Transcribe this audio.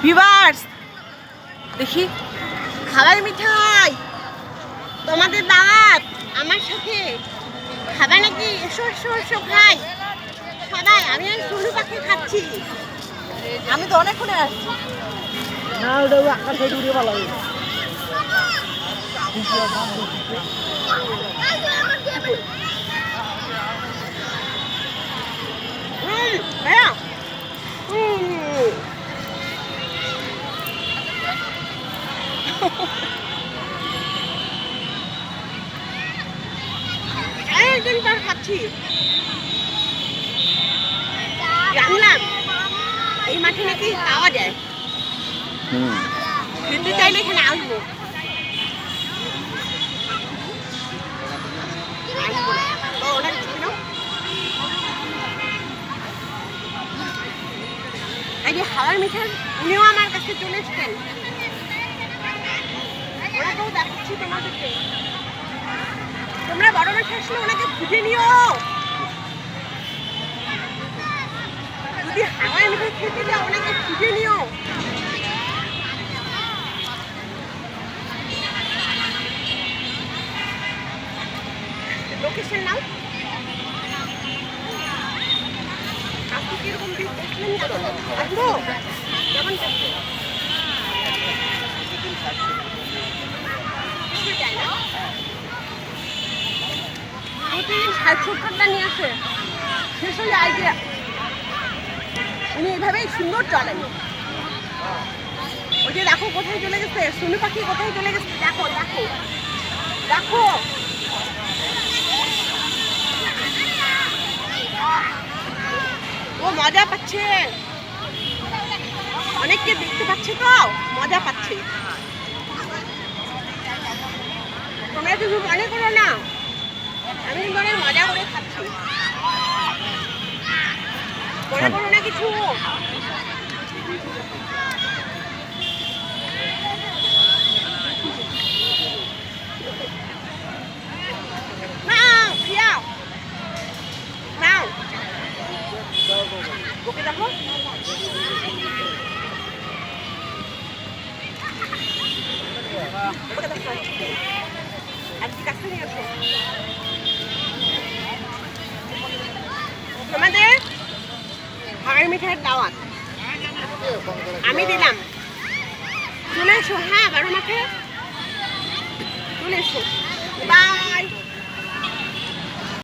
viewers দেখি খাবার মিঠাই তোমাদের দাওয়াত আমার সাথে খাবার নাকি এসো এসো এসো খাই সবাই আমি আর সোনু পাখি খাচ্ছি আমি তো অনেকক্ষণে আসছি না ওটা আকাশ থেকে উড়ে ভালো লাগে ভাইয়া একদিন পর খাচ্ছি জানলাম এই মাঠে নাকি পাওয়া যায় খেতে চাইলে এখানে আসবো এই যে হাওয়ার মিঠাই উনিও আমার কাছে চলে এসছেন ওনাকেও দেখাচ্ছি তোমাদেরকে তোমরা বড় মাঠে আসলে ওনাকে খুঁজে নিও যদি হাওয়ার মিঠাই খেতে যাও ওনাকে খুঁজে নিও লোকেশন নাও আপনি কিরকম দেখলেন আসবো কেমন প্রতিদিন ৬০-৭০টা নিয়ে আসে শেষ হলে আইডিয়া উনি এইভাবেই সুন্দর চলেন ওই যে দেখো কোথায় চলে গেছে সোনু পাখি কোথায় চলে গেছে দেখো দেখো দেখো ও মজা পাচ্ছে অনেককে দেখতে পাচ্ছে তো মজা পাচ্ছে তোমরা কিছু মনে করো না আমি কিন্তু অনেক মজা করে খাচ্ছি মনে করো না কিছু ওকে দেখো আজকে কাছে নিয়ে আসো তোমাদের হাওয়ার মিঠাইয়ের দাওয়াত আমি দিলাম চলে এসো হ্যাঁ বারো মাঠে চলে এসো বা